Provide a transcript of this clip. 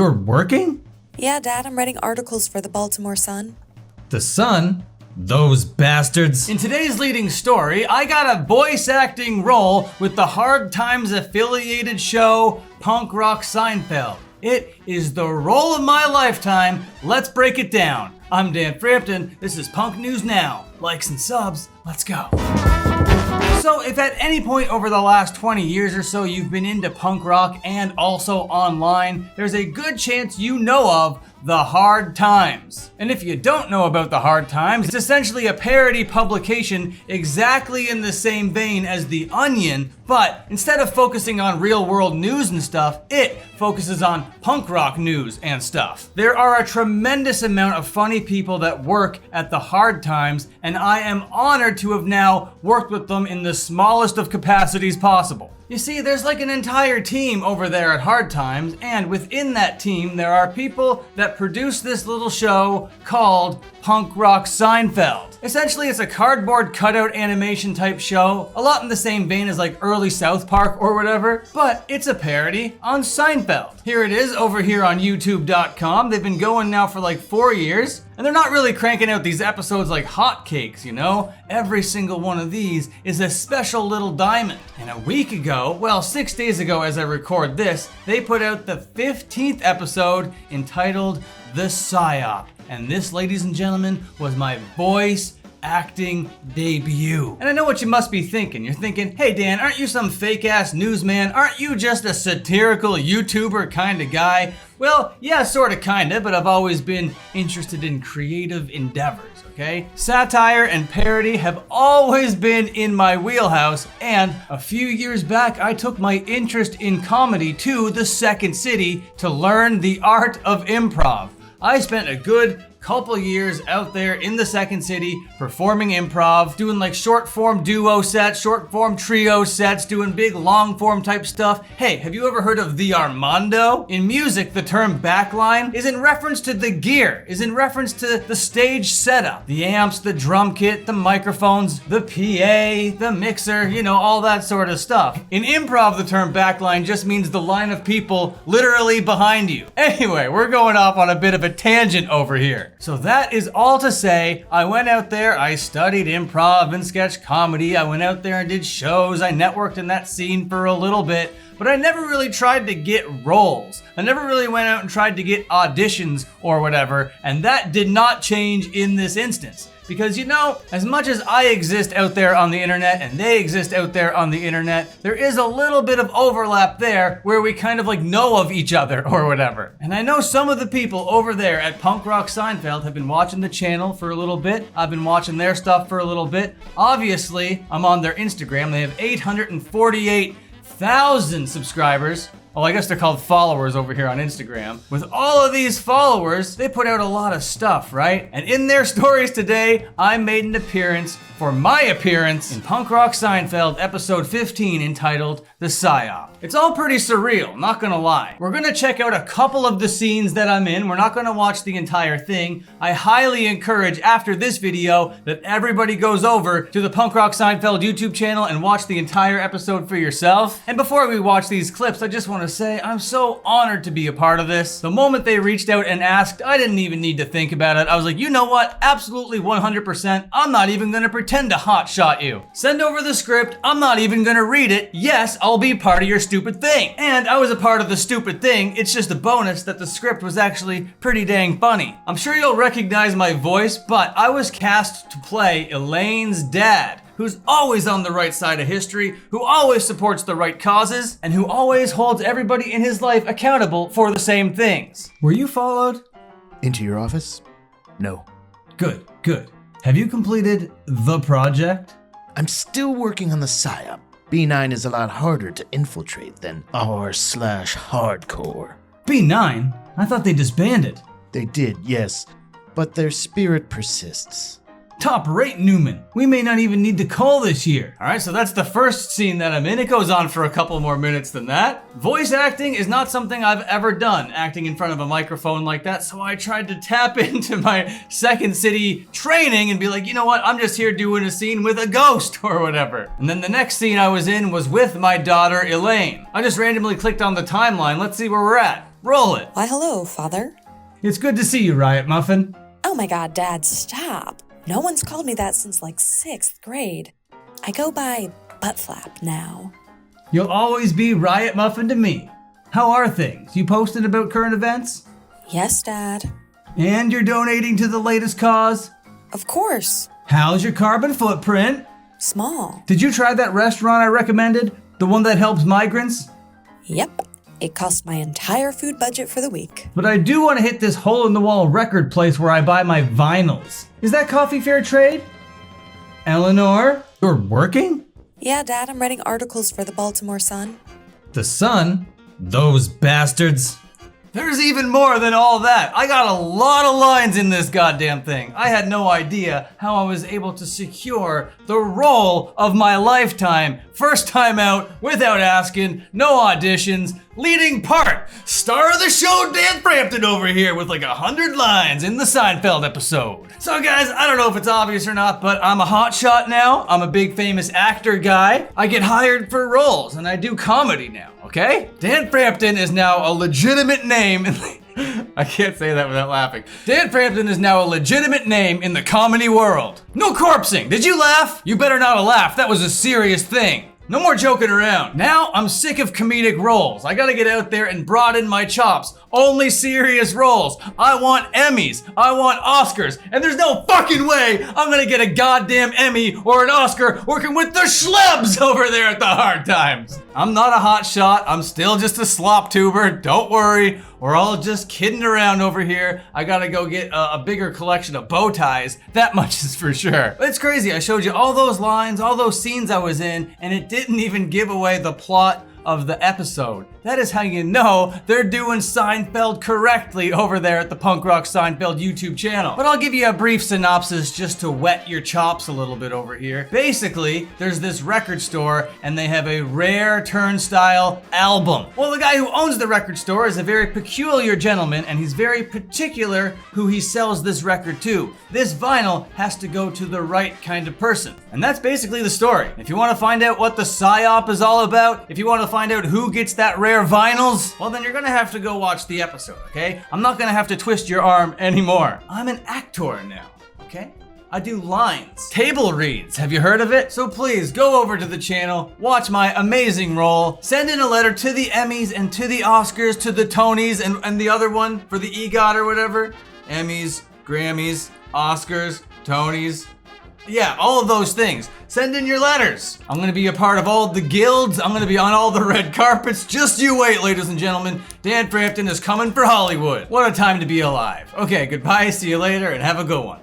You're working? Yeah, Dad, I'm writing articles for the Baltimore Sun. The Sun? Those bastards. In today's leading story, I got a voice acting role with the Hard Times affiliated show Punk Rock Seinfeld. It is the role of my lifetime. Let's break it down. I'm Dan Frampton. This is Punk News Now. Likes and subs. Let's go. So if at any point over the last 20 years or so you've been into punk rock and also online, there's a good chance you know of the Hard Times. And if you don't know about the Hard Times, it's essentially a parody publication exactly in the same vein as The Onion, but instead of focusing on real world news and stuff, it focuses on punk rock news and stuff. There are a tremendous amount of funny people that work at the Hard Times, and I am honored to have now worked with them in the smallest of capacities possible. You see, there's like an entire team over there at Hard Times, and within that team, there are people that produce this little show called Punk Rock Seinfeld. Essentially, it's a cardboard cutout animation type show, a lot in the same vein as like early South Park or whatever, but it's a parody on Seinfeld. Here it is over here on YouTube.com. They've been going now for like 4 years, and they're not really cranking out these episodes like hotcakes, you know? Every single one of these is a special little diamond. And a week ago, well, 6 days ago as I record this, they put out the 15th episode entitled The PSYOP. And this, ladies and gentlemen, was my voice acting debut. And I know what you must be thinking. You're thinking, hey Dan, aren't you some fake ass newsman? Aren't you just a satirical YouTuber kind of guy? Well, yeah, sorta kinda, but I've always been interested in creative endeavors, okay? Satire and parody have always been in my wheelhouse, and a few years back I took my interest in comedy to the Second City to learn the art of improv. I spent a good couple years out there in the Second City performing improv, doing like short form duo sets, short form trio sets, doing big long form type stuff. Hey, have you ever heard of the Armando? In music, the term backline is in reference to the gear, is in reference to the stage setup, the amps, the drum kit, the microphones, the PA, the mixer, you know, all that sort of stuff. In improv, the term backline just means the line of people literally behind you. Anyway, we're going off on a bit of a tangent over here. So that is all to say, I went out there, I studied improv and sketch comedy, I went out there and did shows, I networked in that scene for a little bit, but I never really tried to get roles. I never really went out and tried to get auditions or whatever, and that did not change in this instance. Because you know, as much as I exist out there on the internet and they exist out there on the internet, there is a little bit of overlap there where we kind of like know of each other or whatever. And I know some of the people over there at Punk Rock Seinfeld have been watching the channel for a little bit. I've been watching their stuff for a little bit. Obviously, I'm on their Instagram. They have 848,000 subscribers. Well, I guess they're called followers over here on Instagram. With all of these followers, they put out a lot of stuff, right? And in their stories today, I made an appearance for my appearance in Punk Rock Seinfeld episode 15 entitled The PSYOP. It's all pretty surreal, not gonna lie. We're gonna check out a couple of the scenes that I'm in. We're not gonna watch the entire thing. I highly encourage after this video that everybody goes over to the Punk Rock Seinfeld YouTube channel and watch the entire episode for yourself. And before we watch these clips, I just want to say I'm so honored to be a part of this. The moment they reached out and asked, I didn't even need to think about it. I was like, you know what? Absolutely 100%. I'm not even gonna pretend to hotshot you. Send over the script. I'm not even gonna read it. Yes, I'll be part of your stupid thing. And I was a part of the stupid thing. It's just a bonus that the script was actually pretty dang funny. I'm sure you'll recognize my voice, but I was cast to play Elaine's dad, who's always on the right side of history, who always supports the right causes, and who always holds everybody in his life accountable for the same things. Were you followed? Into your office? No. Good, good. Have you completed the project? I'm still working on the PSYOP. B9 is a lot harder to infiltrate than r/hardcore. B9? I thought they disbanded. They did, yes, but their spirit persists. Top rate, Newman. We may not even need to call this year. All right, so that's the first scene that I'm in. It goes on for a couple more minutes than that. Voice acting is not something I've ever done, acting in front of a microphone like that, so I tried to tap into my Second City training and be like, you know what, I'm just here doing a scene with a ghost or whatever. And then the next scene I was in was with my daughter, Elaine. I just randomly clicked on the timeline. Let's see where we're at. Roll it. Why, hello, Father. It's good to see you, Riot Muffin. Oh my God, Dad, stop. No one's called me that since like 6th grade. I go by Butt Flap now. You'll always be Riot Muffin to me. How are things? You posted about current events? Yes, Dad. And you're donating to the latest cause? Of course. How's your carbon footprint? Small. Did you try that restaurant I recommended? The one that helps migrants? Yep. It cost my entire food budget for the week. But I do want to hit this hole-in-the-wall record place where I buy my vinyls. Is that coffee fair trade? Eleanor, you're working? Yeah, Dad, I'm writing articles for the Baltimore Sun. The Sun? Those bastards. There's even more than all that. I got a lot of lines in this goddamn thing. I had no idea how I was able to secure the role of my lifetime. First time out, without asking, no auditions, leading part. Star of the show, Dan Frampton over here with like 100 lines in the Seinfeld episode. So guys, I don't know if it's obvious or not, but I'm a hotshot now. I'm a big famous actor guy. I get hired for roles and I do comedy now, okay? Dan Frampton is now a legitimate name in I can't say that without laughing. Dan Frampton is now a legitimate name in the comedy world. No corpsing. Did you laugh? You better not have laughed. That was a serious thing. No more joking around. Now I'm sick of comedic roles. I gotta get out there and broaden my chops. Only serious roles. I want Emmys. I want Oscars. And there's no fucking way I'm gonna get a goddamn Emmy or an Oscar working with the schlubs over there at the Hard Times. I'm not a hot shot. I'm still just a slop tuber. Don't worry. We're all just kidding around over here. I gotta go get a bigger collection of bow ties. That much is for sure. But it's crazy. I showed you all those lines, all those scenes I was in, and it didn't even give away the plot of the episode. That is how you know they're doing Seinfeld correctly over there at the Punk Rock Seinfeld YouTube channel. But I'll give you a brief synopsis just to whet your chops a little bit over here. Basically, there's this record store and they have a rare turnstile album. Well, the guy who owns the record store is a very peculiar gentleman and he's very particular who he sells this record to. This vinyl has to go to the right kind of person. And that's basically the story. If you want to find out what the PSYOP is all about, if you want to find out who gets that rare vinyls, well then you're gonna have to go watch the episode, okay? I'm not gonna have to twist your arm anymore. I'm an actor now, okay? I do lines. Table reads, have you heard of it? So please go over to the channel, watch my amazing role, send in a letter to the Emmys and to the Oscars, to the Tonys and the other one for the EGOT or whatever. Emmys, Grammys, Oscars, Tonys. Yeah, all of those things. Send in your letters. I'm gonna be a part of all the guilds. I'm gonna be on all the red carpets. Just you wait, ladies and gentlemen. Dan Frampton is coming for Hollywood. What a time to be alive. Okay, goodbye, see you later, and have a good one.